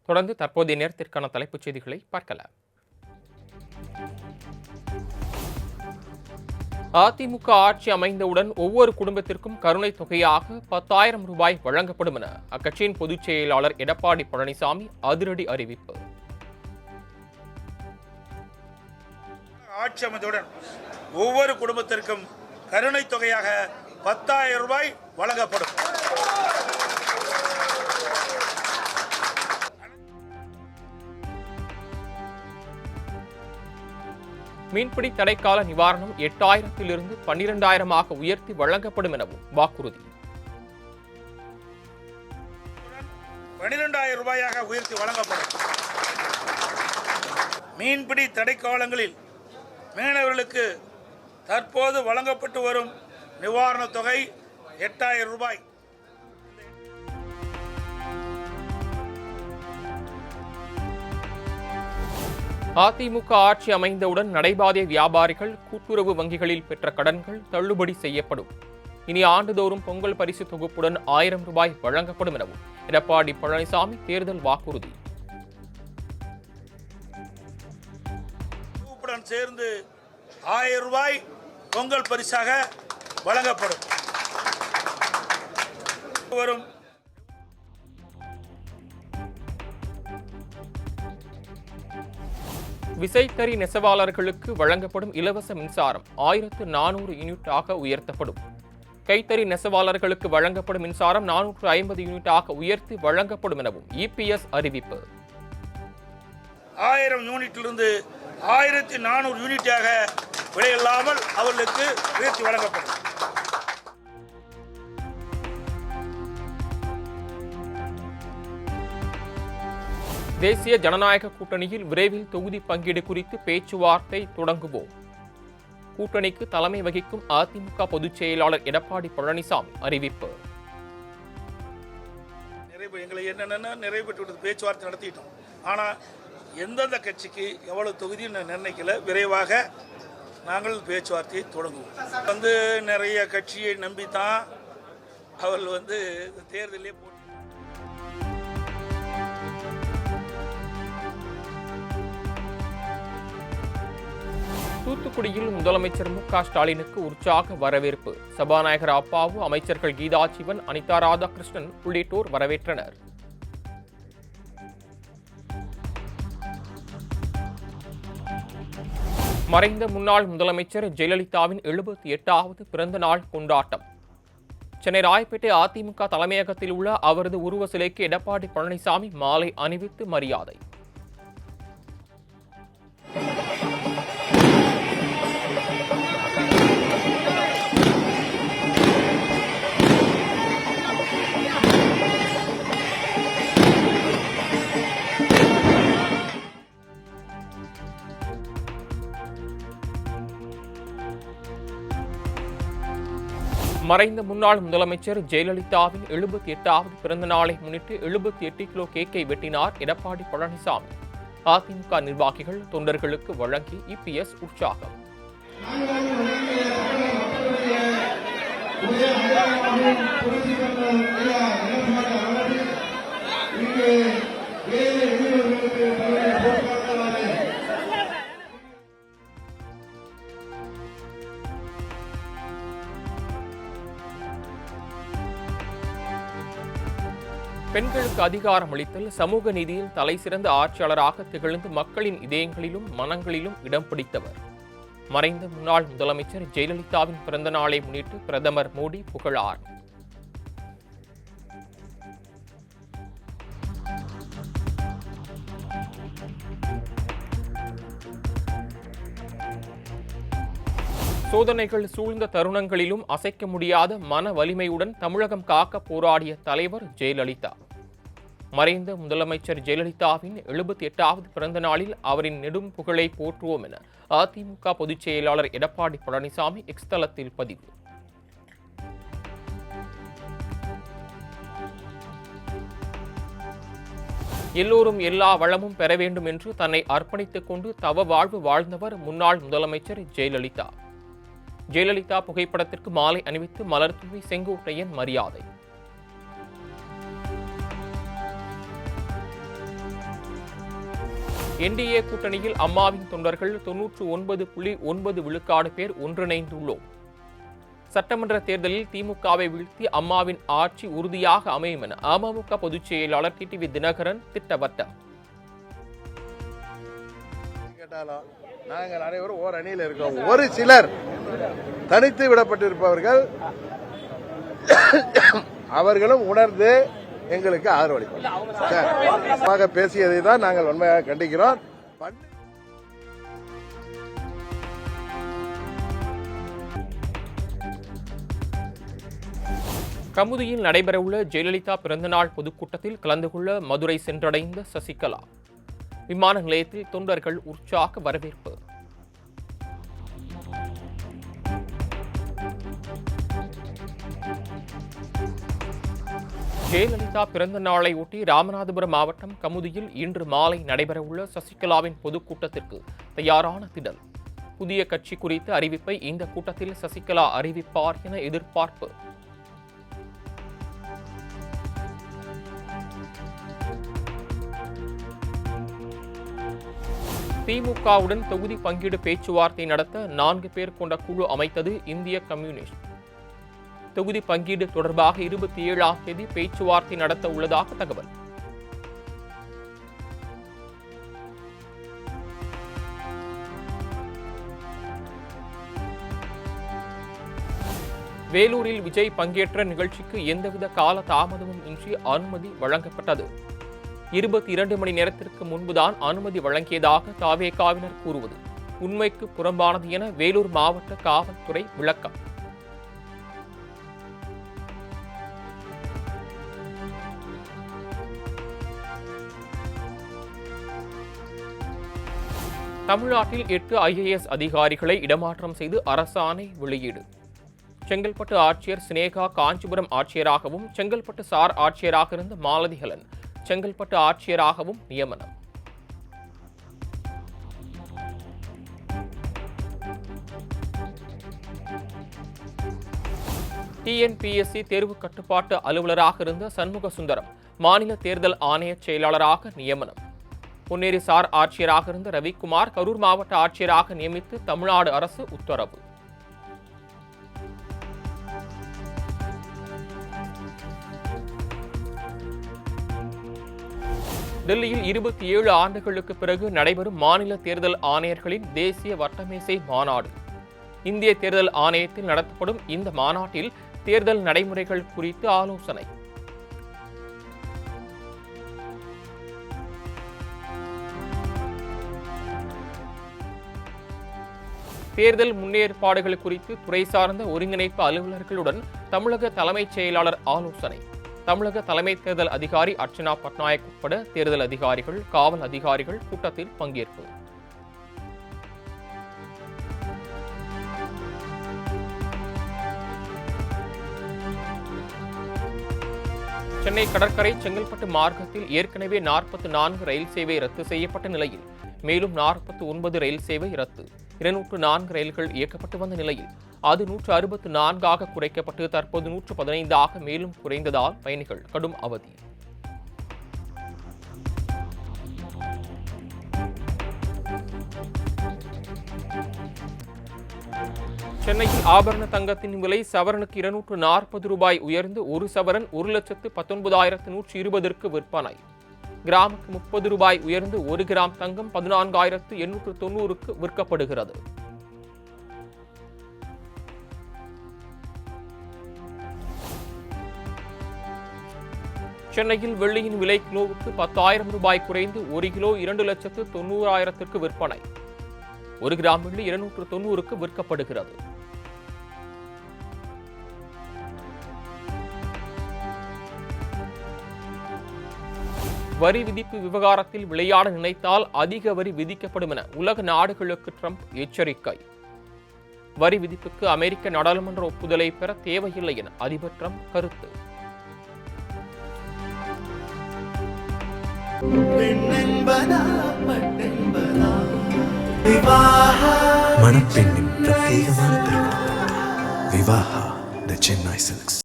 தொடர்ந்து தற்போதைய நேரத்திற்கான தலைப்புச் செய்திகளை பார்க்கலாம். அதிமுக ஆட்சி அமைந்தவுடன் ஒவ்வொரு குடும்பத்திற்கும் கருணை தொகையாக 10,000 ரூபாய் வழங்கப்படும் என அக்கட்சியின் பொதுச் செயலாளர் எடப்பாடி பழனிசாமி அதிரடி அறிவிப்பு. ஆட்சி அமைந்தவுடன் ஒவ்வொரு குடும்பத்திற்கும் கருணை தொகையாக 10,000 ரூபாய் வழங்கப்படும். மீன்பிடி தடைக்கால நிவாரணம் 8,000 12,000 உயர்த்தி வழங்கப்படும் எனவும் வாக்குறுதி. 12,000 ரூபாயாக உயர்த்தி வழங்கப்படும். மீன்பிடி தடைக்காலங்களில் மீனவர்களுக்கு தற்போது வழங்கப்பட்டு வரும் நிவாரணத் தொகை 8,000 ரூபாய். அதிமுக ஆட்சி அமைந்தவுடன் நடைபாதை வியாபாரிகள் கூட்டுறவு வங்கிகளில் பெற்ற கடன்கள் தள்ளுபடி செய்யப்படும். இனி ஆண்டுதோறும் பொங்கல் பரிசு தொகுப்புடன் 1000 ரூபாய் வழங்கப்படும் எனவும் எடப்பாடி பழனிசாமி தேர்தல் வாக்குறுதி. தொகுப்புடன் சேர்ந்து 1000 ரூபாய் பொங்கல் பரிசாக வழங்கப்படும். வரும் விசைத்தறி நெசவாளர்களுக்கு வழங்கப்படும் இலவச மின்சாரம் 1,400 யூனிட்டாக உயர்த்தப்படும். கைத்தறி நெசவாளர்களுக்கு வழங்கப்படும் மின்சாரம் 450 யூனிட்டாக உயர்த்தி வழங்கப்படும் எனவும் இபிஎஸ் அறிவிப்பு. 1000 யூனிட்டிலிருந்து 1,400 யூனிட்டாக விலையில்லாமல் அவர்களுக்கு உயர்த்தி வழங்கப்படும். தேசிய ஜனநாயக கூட்டணியில் விரைவில் தொகுதி பங்கீடு குறித்து பேச்சுவார்த்தை தொடங்குவோம். கூட்டணிக்கு தலைமை வகிக்கும் அதிமுக பொதுச் செயலாளர் எடப்பாடி பழனிசாமி அறிவிப்பு. எங்களை என்னென்ன நிறைவேற்று பேச்சுவார்த்தை நடத்திட்டோம். ஆனால் எந்தெந்த கட்சிக்கு எவ்வளவு தொகுதி நிர்ணயிக்கல. விரைவாக நாங்கள் பேச்சுவார்த்தையை தொடங்குவோம். நிறைய கட்சியை நம்பித்தான் அவர்கள் தேர்தலே போட்டு. தூத்துக்குடியில் முதலமைச்சர் மு.க. ஸ்டாலினுக்கு உற்சாக வரவேற்பு. சபாநாயகர் அப்பாவு, அமைச்சர்கள் கீதா சிவன், அனிதா ராதாகிருஷ்ணன் உள்ளிட்டோர் வரவேற்றனர். மறைந்த முன்னாள் முதலமைச்சர் ஜெயலலிதாவின் 78வது பிறந்த நாள் கொண்டாட்டம். சென்னை ராயப்பேட்டை அதிமுக தலைமையகத்தில் உள்ள அவரது உருவ சிலைக்கு எடப்பாடி பழனிசாமி மாலை அணிவித்து மரியாதை. மறைந்த முன்னாள் முதலமைச்சர் ஜெயலலிதாவின் 78வது பிறந்த நாளை முன்னிட்டு 78 கிலோ கேக்கை வெட்டினார் எடப்பாடி பழனிசாமி. அதிமுக நிர்வாகிகள் தொண்டர்களுக்கு வழங்கி இபிஎஸ் உற்சாகம். பெண்களுக்கு அதிகாரம் அளித்தல், சமூக நீதியில் தலைசிறந்த ஆட்சியாளராக திகழ்ந்து மக்களின் இதயங்களிலும் மனங்களிலும் இடம் பிடித்தவர். மறைந்த முன்னாள் முதலமைச்சர் ஜெயலலிதாவின் பிறந்த நாளை முன்னிட்டு பிரதமர் மோடி புகழார். சோதனைகள் சூழ்ந்த தருணங்களிலும் அசைக்க முடியாத மன வலிமையுடன் தமிழகம் காக்க போராடிய தலைவர் ஜெயலலிதா. மறைந்த முதலமைச்சர் ஜெயலலிதாவின் 78வது பிறந்த நாளில் அவரின் நெடும் புகழை போற்றுவோம் என அதிமுக பொதுச் செயலாளர் எடப்பாடி பழனிசாமி எக்ஸ் தளத்தில் பதிவு. எல்லோரும் எல்லா வளமும் பெற வேண்டும் என்று தன்னை அர்ப்பணித்துக் கொண்டு தவ வாழ்வு வாழ்ந்தவர் முன்னாள் முதலமைச்சர் ஜெயலலிதா. ஜெயலலிதா புகைப்படத்திற்கு மாலை அணிவித்து மலர் தூவி செங்கோட்டையன் மரியாதை. என்டிஏ கூட்டணியில் அம்மாவின் தொண்டர்கள் 99.9 விழுக்காடு பேர் ஒன்றிணைந்துள்ளோம். சட்டமன்ற தேர்தலில் திமுகவை வீழ்த்தி அம்மாவின் ஆட்சி உறுதியாக அமையும் என அமமுக பொதுச் செயலாளர் டிடிவி தினகரன் திட்டவட்டம். நாங்கள் அனைவரும் ஓர் அணியில் இருக்கோம். ஒரு சிலர் தனித்து விடப்பட்டிருப்பவர்கள் அவர்களும் உணர்ந்து எங்களுக்கு ஆதரவளிப்பார்கள். பேசியதை தான் நாங்கள் உண்மையாக கண்டிக்கிறோம். கமுதியில் நடைபெறவுள்ள ஜெயலலிதா பிறந்தநாள் பொதுக்கூட்டத்தில் கலந்து கொள்ள மதுரை சென்றடைந்த சசிகலா விமான நிலையத்தில் தொண்டர்கள் உற்சாக வரவேற்பு. ஜெயலலிதா பிறந்த நாளை ஒட்டி ராமநாதபுரம் மாவட்டம் கமுதியில் இன்று மாலை நடைபெறவுள்ள சசிகலாவின் பொதுக்கூட்டத்திற்கு தயாரான திடல். புதிய கட்சி குறித்த அறிவிப்பை இந்த கூட்டத்தில் சசிகலா அறிவிப்பார் என எதிர்பார்ப்பு. திமுகவுடன் தொகுதி பங்கீடு பேச்சுவார்த்தை நடத்த 4 பேர் கொண்ட குழு அமைத்தது இந்திய கம்யூனிஸ்ட். தொகுதி பங்கீடு தொடர்பாக 27ஆம் தேதி பேச்சுவார்த்தை நடத்த உள்ளதாக தகவல். வேலூரில் விஜய் பங்கேற்ற நிகழ்ச்சிக்கு எந்தவித கால தாமதமும் இன்றி அனுமதி வழங்கப்பட்டது. 22 மணி நேரத்திற்கு முன்புதான் அனுமதி வழங்கியதாக தவேகாவினர் கூறுவது உண்மைக்கு புறம்பானது என வேலூர் மாவட்ட காவல்துறை விளக்கம். தமிழ்நாட்டில் 8 IAS அதிகாரிகளை இடமாற்றம் செய்து அரசாணை வெளியீடு. செங்கல்பட்டு ஆட்சியர் சினேகா காஞ்சிபுரம் ஆட்சியராகவும், செங்கல்பட்டு சார் ஆட்சியராக இருந்த மாலதிஹலன் செங்கல்பட்டு ஆட்சியராகவும் நியமனம். TNPSC தேர்வு கட்டுப்பாட்டு அலுவலராக இருந்த சண்முக சுந்தரம் மாநில தேர்தல் ஆணைய செயலாளராக நியமனம். பொன்னேரி சார் ஆட்சியராக இருந்த ரவிக்குமார் கரூர் மாவட்ட ஆட்சியராக நியமித்து தமிழ்நாடு அரசு உத்தரவு. டெல்லியில் 27 ஆண்டுகளுக்கு பிறகு நடைபெறும் மாநில தேர்தல் ஆணையர்களின் தேசிய வட்டமேசை மாநாடு. இந்திய தேர்தல் ஆணையத்தில் நடத்தப்படும் இந்த மாநாட்டில் தேர்தல் நடைமுறைகள் குறித்து ஆலோசனை. தேர்தல் முன்னேற்பாடுகள் குறித்து துறை சார்ந்த ஒருங்கிணைப்பு அலுவலர்களுடன் தமிழக தலைமைச் செயலாளர் ஆலோசனை. தமிழக தலைமை தேர்தல் அதிகாரி அர்ச்சனா பட்நாயக் உட்பட தேர்தல் அதிகாரிகள், காவல் அதிகாரிகள் கூட்டத்தில் பங்கேற்பு. சென்னை கடற்கரை செங்கல்பட்டு மார்க்கத்தில் ஏற்கனவே 44 ரயில் சேவை ரத்து செய்யப்பட்ட நிலையில் மேலும் 49 ரயில் சேவை ரத்து. 204 ரயில்கள் இயக்கப்பட்டு வந்த நிலையில் அது 164ஆக குறைக்கப்பட்டு தற்போது 115ஆக மேலும் குறைந்ததால் பயணிகள் கடும் அவதி. சென்னையில் ஆபரண தங்கத்தின் விலை சவரனுக்கு 240 ரூபாய் உயர்ந்து 1 சவரன் 1,19,120ற்கு விற்பனை. கிராமுக்கு 30 ரூபாய் உயர்ந்து 1 கிராம் தங்கம் 14,890க்கு விற்கப்படுகிறது. சென்னையில் வெள்ளியின் விலை கிலோவுக்கு 10,000 ரூபாய் குறைந்து 1 கிலோ 2,90,000க்கு விற்பனை. 1 கிராம் வெள்ளி 290க்கு விற்கப்படுகிறது. வரி விதிப்பு விவகாரத்தில் விளையாட நினைத்தால் அதிக வரி விதிக்கப்படும் என உலக நாடுகளுக்கு ட்ரம்ப் எச்சரிக்கை. வரி விதிப்புக்கு அமெரிக்க நாடாளுமன்ற ஒப்புதலை பெற தேவையில்லை என அதிபர் ட்ரம்ப் கருத்து. மணப்பெண்ணின் பிரத்யேகமான திருமணம் விவாஹா தி சென்னை சில்க்ஸ்.